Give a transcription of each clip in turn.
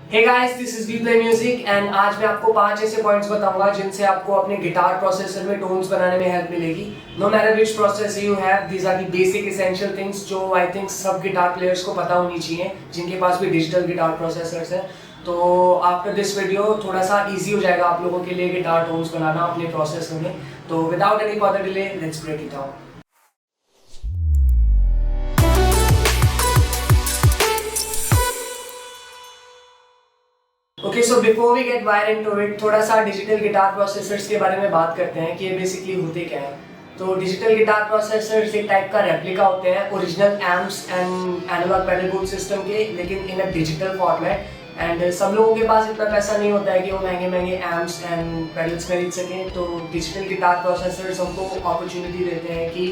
Hey guys, this is we play music and आज मैं आपको 5 ऐसे पॉइंट्स बताऊंगा जिनसे आपको अपने गिटार प्रोसेसर में टोन्स बनाने में हेल्प मिलेगी। No matter which processor you have, these are the basic essential things जो आई थिंक सब गिटार प्लेयर्स को पता होनी चाहिए जिनके पास भी डिजिटल गिटार प्रोसेसर्स हैं। तो आफ्टर दिस वीडियो थोड़ा सा इजी हो जाएगा आप लोगों के लिए गिटार टोन्स बनाना अपने प्रोसेसर में। तो without any further delay let's break it down. Okay, so before we get wire into it, थोड़ा सा डिजिटल गिटार प्रोसेसर्स के बारे में बात करते हैं कि ये बेसिकली होते क्या है। तो डिजिटल गिटार प्रोसेसर्स एक टाइप का रेप्लिका होते हैं original amps and analogue pedal board system के, लेकिन in a digital format. And सब लोगों के पास इतना पैसा नहीं होता है कि वो महंगे महंगे एम्प्स एंड पैडल्स खरीद सकें। तो डिजिटल गिटार प्रोसेसर्स हमको अपॉर्चुनिटी देते हैं कि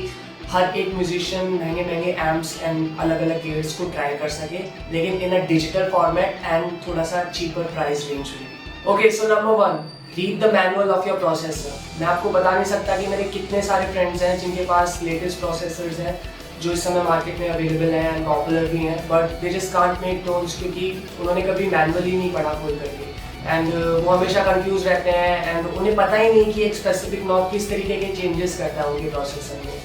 हर एक म्यूजिशियन महंगे महंगे एम्प्स एंड अलग अलग गियर्स को ट्राई कर सके, लेकिन in a digital format and थोड़ा सा चीपर प्राइस रेंज में। Okay, so number 1, read the manual of your processor. मैं आपको बता नहीं सकता कि मेरे कितने सारे फ्रेंड्स हैं जिनके पास लेटेस्ट प्रोसेसर्स हैं जो इस समय मार्केट में अवेलेबल हैं एंड पॉपुलर भी हैं, but they just can't make tones क्योंकि उन्होंने कभी मैनुअल ही नहीं पढ़ा खोल करके। एंड वो हमेशा कंफ्यूज रहते हैं एंड उन्हें पता ही नहीं कि एक स्पेसिफिक नॉब किस तरीके के चेंजेस करता है उनके प्रोसेसर में।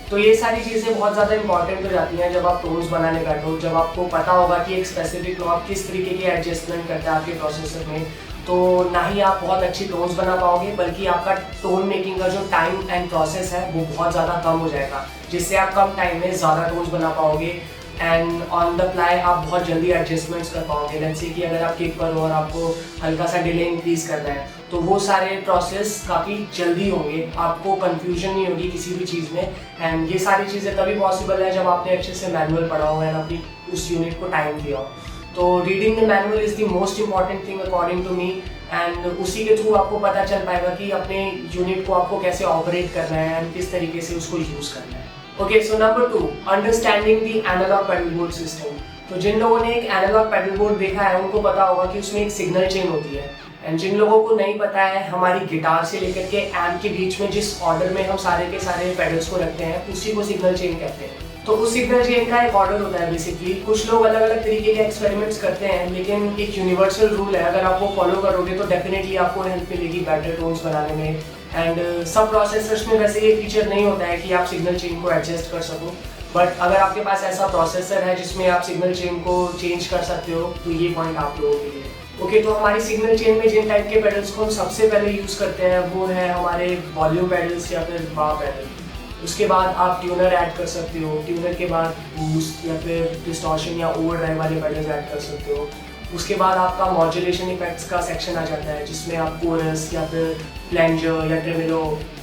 तो ये सारी चीज़ें बहुत ज़्यादा इंपॉर्टेंट हो जाती हैं जब आप टोन्स बनाने बैठो, जब आपको पता होगा कि एक स्पेसिफिक नॉब किस तरीके के एडजस्टमेंट करता है आपके प्रोसेसर में। तो ना ही आप बहुत अच्छी टोन्स बना पाओगे, बल्कि आपका टोन मेकिंग का जो टाइम एंड प्रोसेस है वो बहुत ज़्यादा कम हो जाएगा, जिससे आप कम टाइम में ज़्यादा टोन्स बना पाओगे एंड ऑन द फ्लाई आप बहुत जल्दी एडजस्टमेंट्स कर पाओगे। लेट्स से कि अगर आप किक पर हो और आपको हल्का सा डिले इंक्रीज करना है तो वो सारे प्रोसेस काफ़ी जल्दी होंगे, आपको कंफ्यूजन नहीं होगी किसी भी चीज़ में। एंड ये सारी चीज़ें तभी पॉसिबल है जब आपने अच्छे से मैनुअल पढ़ा हो एंड अपनी उस यूनिट को टाइम दिया हो। तो reading the manual is the most important thing according to me, and उसी के थ्रू आपको पता चल पाएगा कि अपने यूनिट को आपको कैसे ऑपरेट करना है एंड किस तरीके से उसको यूज़ करना है। Okay, so number 2, understanding the analogue pedal board system. तो जिन लोगों ने एक एनालॉग पैडल बोर्ड देखा है उनको पता होगा कि उसमें एक सिग्नल चेन होती है, एंड जिन लोगों को नहीं पता है, हमारी गिटार से लेकर के एम्प के बीच में जिस ऑर्डर में हम सारे के सारे पैडल्स को रखते हैं उसी को सिग्नल चेन कहते हैं। तो उस सिग्नल चेन का एक ऑर्डर होता है बेसिकली। कुछ लोग अलग अलग तरीके के एक्सपेरिमेंट्स करते हैं, लेकिन एक यूनिवर्सल रूल है, अगर आप वो फॉलो करोगे तो डेफिनेटली आपको हेल्प मिलेगी बेटर टोन्स बनाने में। एंड सब प्रोसेसर्स में वैसे ये फीचर नहीं होता है कि आप सिग्नल चेन को एडजस्ट कर सको, बट अगर आपके पास ऐसा प्रोसेसर है जिसमें आप सिग्नल चेन को चेंज कर सकते हो तो ये पॉइंट आप लोगों के लिए। ओके, तो हमारी सिग्नल चेन में जिन टाइप के पेडल्स को हम सबसे पहले यूज़ करते हैं वो है हमारे वॉल्यूम पेडल्स या फिर बा पेडल। उसके बाद आप ट्यूनर ऐड कर सकते हो, ट्यूनर के बाद बूस्ट या फिर डिस्टॉर्शन या ओवरड्राइव वाले पेडल्स ऐड कर सकते हो। उसके बाद आपका मॉड्यूलेशन इफेक्ट्स का सेक्शन आ जाता है जिसमें आप कोरस या फिर प्लेंजर या ट्रेमिलो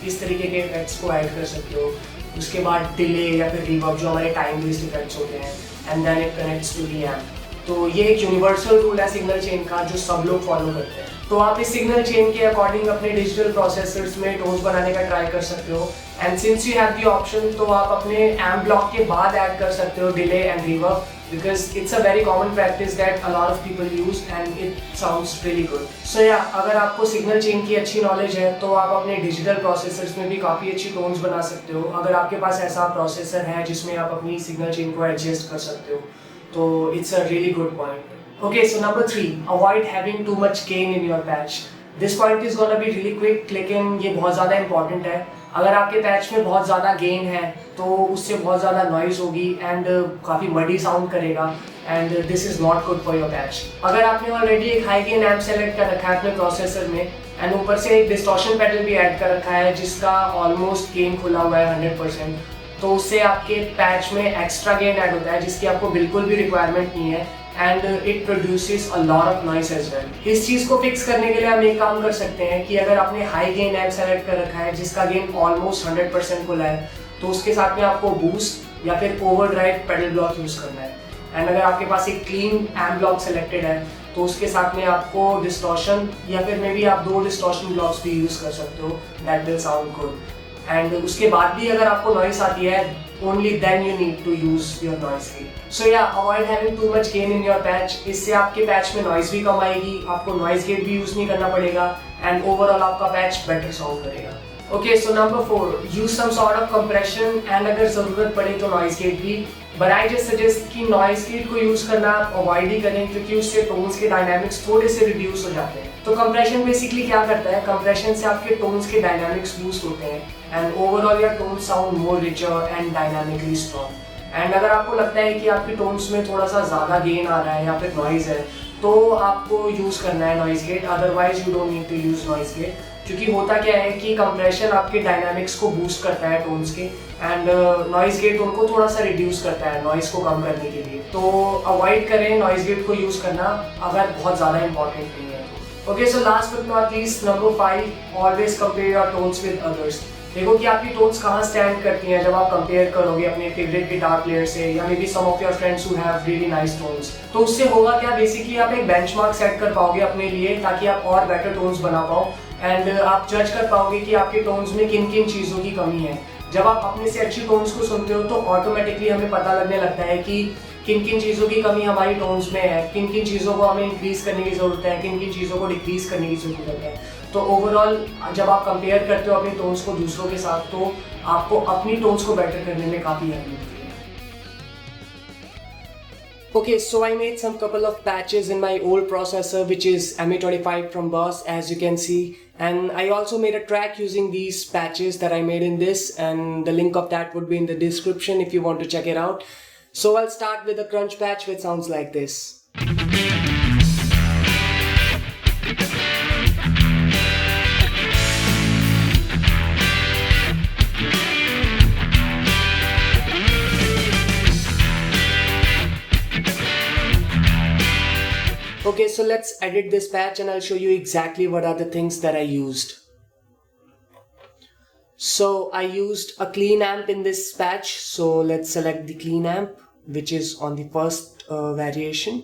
इस तरीके के इफेक्ट्स को ऐड कर सकते हो। उसके बाद डिले या फिर रिवर्ब जो हमारे टाइम बेस्ड इफेक्ट्स होते हैं, and then it connects to the amp. तो ये एक यूनिवर्सल रूल है सिग्नल चेन का जो सब लोग फॉलो करते हैं। तो आप इस सिग्नल चेन के अकॉर्डिंग अपने डिजिटल प्रोसेसर्स में टोन्स बनाने का ट्राई कर सकते हो। And since you have the option, तो आप अपने एम्प ब्लॉक के बाद ऐड कर सकते हो delay and reverb, because it's a very common practice that a lot of people use and it sounds really good. So yeah, अगर आपको सिग्नल चेन की अच्छी नॉलेज है तो आप अपने डिजिटल प्रोसेसर्स में भी काफ़ी अच्छी टोन्स बना सकते हो। अगर आपके पास ऐसा प्रोसेसर है जिसमें आप अपनी सिग्नल चेन को एडजस्ट कर सकते हो तो it's a really good point. Okay, so number 3, avoid having too much gain in your patch. This point is gonna be really quick, लेकिन ये बहुत ज़्यादा इंपॉर्टेंट है। अगर आपके पैच में बहुत ज़्यादा गेन है तो उससे बहुत ज़्यादा नॉइज़ होगी एंड काफ़ी मडी साउंड करेगा, and this is not good for your patch. अगर आपने ऑलरेडी एक हाई गेन एम्प सेलेक्ट कर रखा है अपने प्रोसेसर में एंड ऊपर से एक डिस्टॉर्शन पैडल भी ऐड कर रखा है जिसका ऑलमोस्ट गेन खुला हुआ है 100%, तो उससे आपके पैच में एक्स्ट्रा गेन ऐड होता है जिसकी आपको बिल्कुल भी रिक्वायरमेंट नहीं है, and it produces a lot of noise as well. इस चीज़ को फिक्स करने के लिए हम एक काम कर सकते हैं कि अगर आपने हाई गेन एम्प सेलेक्ट कर रखा है जिसका गेन ऑलमोस्ट 100% खुला है तो उसके साथ में आपको बूस्ट या फिर ओवरड्राइव पेडल ब्लॉक यूज़ करना है। एंड अगर आपके पास एक क्लीन एम्प ब्लॉक सेलेक्टेड है तो उसके साथ में आपको डिस्टॉर्शन या फिर मे बी आप 2 डिस्टॉर्शन ब्लॉक्स भी यूज़ कर सकते हो, that will sound good. And उसके बाद भी अगर आपको नॉइस आती है only then you need to use your noise gate. So yeah, avoid having too much gain in your patch. इससे आपके पैच में नॉइस भी कम आएगी, आपको नॉइस गेट भी यूज़ नहीं करना पड़ेगा एंड ओवरऑल आपका पैच बेटर साउंड करेगा। Okay, so number 4, use some sort of compression and अगर ज़रूरत पड़े तो नॉइस गेट भी। बट आई जस्ट सजेस्ट कि नॉइज गेट को यूज़ करना आप अवॉइड ही करें, क्योंकि उससे टोन्स के डायनामिक्स थोड़े से रिड्यूस हो जाते हैं। तो कंप्रेशन बेसिकली क्या करता है, कंप्रेशन से आपके टोन्स के डायनामिक्स बूस्ट होते हैं and overall your tone sound more richer and dynamically strong. And अगर आपको लगता है कि आपके टोन्स में थोड़ा सा ज़्यादा गेन आ रहा है या फिर नॉइज़ है, तो आपको यूज़ करना है noise gate, otherwise you don't need to use noise gate. क्योंकि होता क्या है कि कंप्रेशन आपके डायनामिक्स को बूस्ट करता है टोन्स के, एंड नॉइज़ गेट उनको थोड़ा सा रिड्यूस करता है नॉइज़ को कम करने के लिए। तो अवॉइड करें नॉइज़ गेट को यूज़ करना अगर बहुत ज़्यादा इंपॉर्टेंट नहीं है तो। Okay, so last but not least, number 5, always compare your tones with others. देखो कि आपकी टोन्स कहाँ स्टैंड करती हैं जब आप कंपेयर करोगे अपने फेवरेट गिटार प्लेयर से, या maybe some of your friends who have really nice tones. तो उससे होगा क्या, बेसिकली आप एक बेंचमार्क सेट कर पाओगे अपने लिए, ताकि आप और बेटर टोन्स बना पाओ एंड आप जज कर पाओगे कि आपके टोन्स में किन किन चीज़ों की कमी है। जब आप अपने से अच्छी टोन्स को सुनते हो तो ऑटोमेटिकली हमें पता लगने लगता है कि किन किन चीज़ों की कमी हमारी टोन्स में है, किन किन चीज़ों को हमें इंक्रीज़ करने की ज़रूरत है, किन किन चीज़ों को डिक्रीज़ करने की ज़रूरत है। तो ओवरऑल जब आप कंपेयर करते हो अपनी टोन्स को दूसरों के साथ, तो आपको अपनी टोन्स को बेटर करने में काफ़ी हेल्प मिलती है। Okay, so I made some couple of patches in my old processor, which is MA25 from Boss, as you can see, and I also made a track using these patches that I made in this, and the link of that would be in the description if you want to check it out. So I'll start with a crunch patch which sounds like this. Okay, so let's edit this patch and I'll show you exactly what are the things that I used. So I used a clean amp in this patch, so let's select the clean amp, which is on the first variation,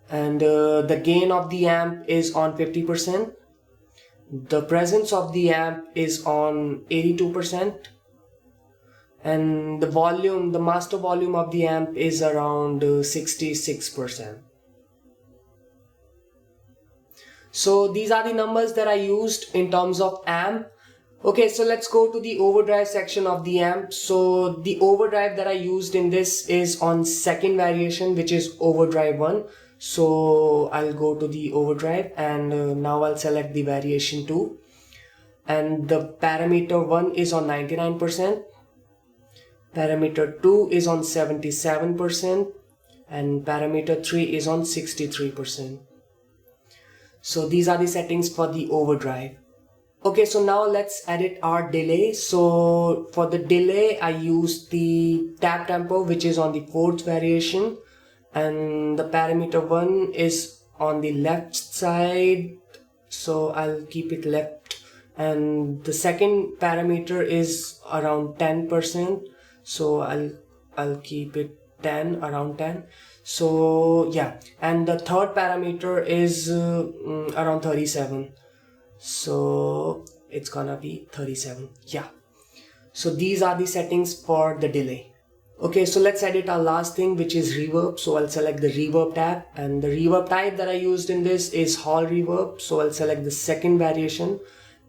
and the gain of the amp is on 50%, the presence of the amp is on 82%, and the volume, the master volume of the amp is around 66%. So these are the numbers that I used in terms of amp. Okay, so let's go to the overdrive section of the amp. So the overdrive that I used in this is on second variation, which is overdrive 1. So I'll go to the overdrive and now I'll select the variation 2, and the parameter 1 is on 99%, parameter 2 is on 77%, and parameter 3 is on 63%. So these are the settings for the overdrive. Okay, so now let's edit our delay. So for the delay, I used the tap tempo, which is on the 4th variation, and the parameter 1 is on the left side, so I'll keep it left, and the second parameter is around 10%, so I'll keep it 10, around 10. So yeah, and the third parameter is around 37, so it's gonna be 37. Yeah, so these are the settings for the delay. Okay, so let's edit our last thing, which is reverb. So I'll select the reverb tab, and the reverb type that I used in this is hall reverb, so I'll select the second variation,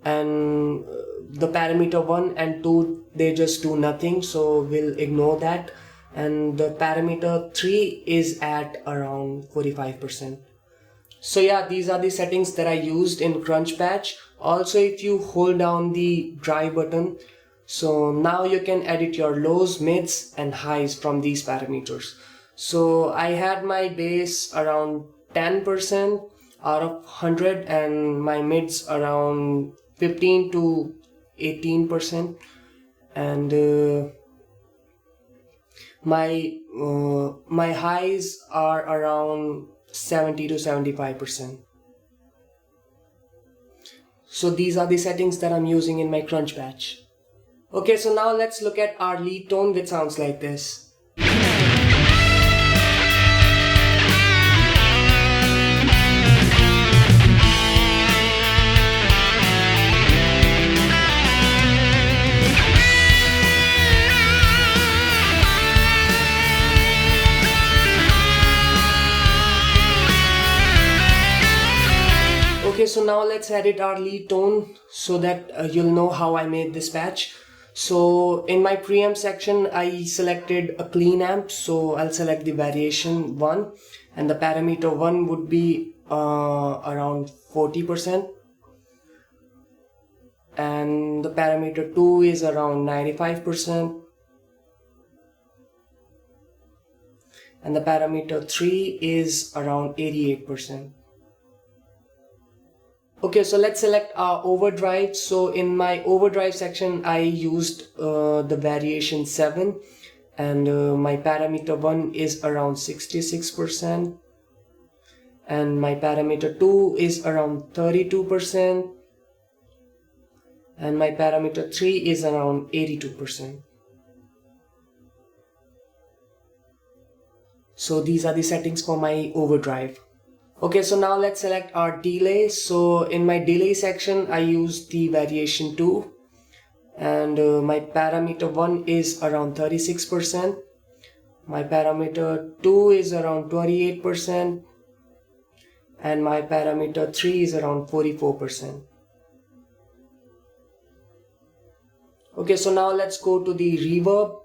and the parameter 1 and 2, they just do nothing, so we'll ignore that, and the parameter 3 is at around 45%. So yeah, these are the settings that I used in crunch patch. Also, if you hold down the drive button, so now you can edit your lows, mids and highs from these parameters. So I had my bass around 10% out of 100, and my mids around 15 to 18%, and my highs are around 70 to 75%. So these are the settings that I'm using in my crunch patch. Okay, so now let's look at our lead tone, which sounds like this. Okay, so now let's edit our lead tone so that you'll know how I made this patch. So in my preamp section, I selected a clean amp, so I'll select the variation 1, and the parameter 1 would be around 40%, and the parameter 2 is around 95%, and the parameter 3 is around 88%. Okay, so let's select our overdrive. So in my overdrive section, I used the variation 7, and my parameter 1 is around 66%, and my parameter 2 is around 32%, and my parameter 3 is around 82%. So these are the settings for my overdrive. Okay, so now let's select our delay. So in my delay section, I use the variation 2, and my parameter 1 is around 36%, my parameter 2 is around 28%, and my parameter 3 is around 44%. Okay, so now let's go to the reverb.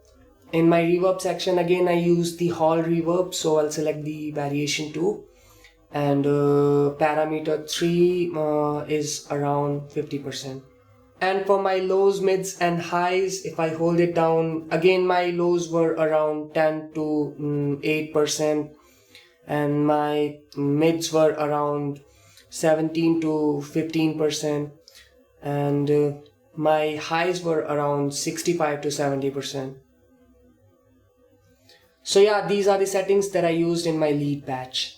In my reverb section, again I use the hall reverb, so I'll select the variation 2, and parameter 3 is around 50%. And for my lows, mids and highs, if I hold it down, again my lows were around 10 to 8%, and my mids were around 17 to 15%, and my highs were around 65 to 70%. So yeah, these are the settings that I used in my lead patch.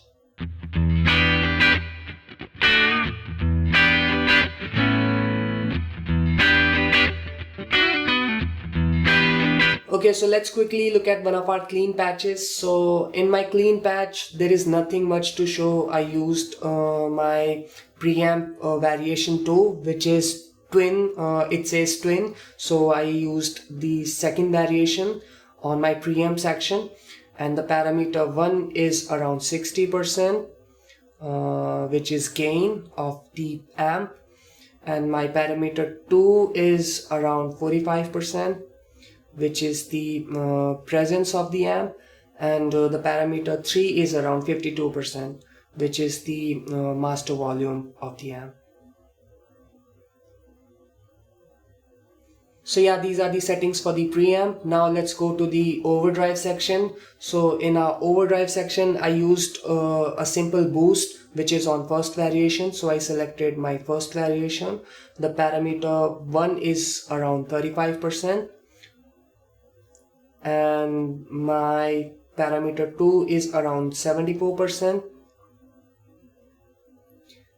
Okay, so let's quickly look at one of our clean patches. So in my clean patch, there is nothing much to show. I used my preamp variation 2, which is twin. It says twin, so I used the second variation on my preamp section, and the parameter 1 is around 60%, which is gain of the amp, and my parameter 2 is around 45%, which is the presence of the amp, and the parameter 3 is around 52%, which is the master volume of the amp. So yeah, these are the settings for the preamp. Now let's go to the overdrive section. So in our overdrive section, I used a simple boost, which is on first variation. So I selected my first variation. The parameter 1 is around 35%, and my parameter 2 is around 74%,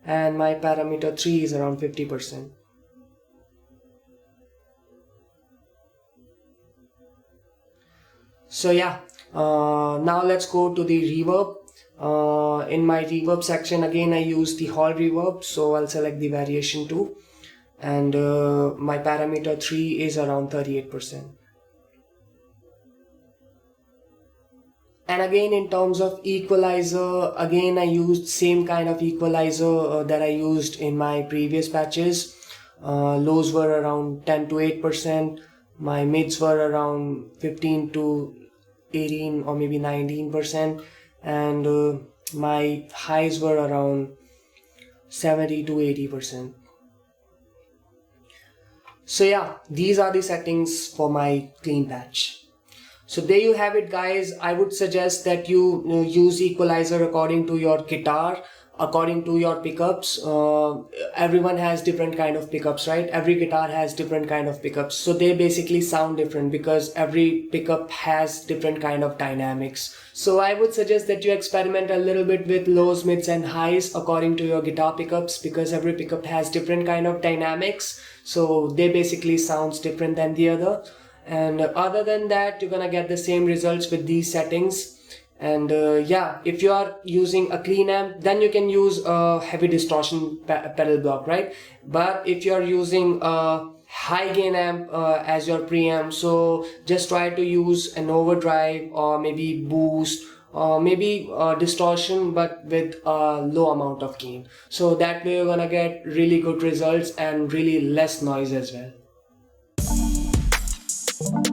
and my parameter 3 is around 50%. So yeah, now let's go to the reverb. In my reverb section, again I use the hall reverb, so I'll select the variation 2, and my parameter 3 is around 38%. And again, in terms of equalizer, again I used same kind of equalizer that I used in my previous patches. Lows were around 10 to 8%, my mids were around 15 to 18 or maybe 19%, and my highs were around 70 to 80%. So yeah, these are the settings for my clean patch. So there you have it, guys. I would suggest that you use equalizer according to your guitar, according to your pickups. Everyone has different kind of pickups, right? Every guitar has different kind of pickups, so they basically sound different because every pickup has different kind of dynamics. So I would suggest that you experiment a little bit with lows, mids and highs according to your guitar pickups, because every pickup has different kind of dynamics, so they basically sounds different than the other. And other than that, you're gonna get the same results with these settings. And yeah, if you are using a clean amp, then you can use a heavy distortion pedal block, right? But if you are using a high gain amp as your preamp, so just try to use an overdrive or maybe boost or maybe distortion, but with a low amount of gain. So that way you're gonna get really good results and really less noise as well. है।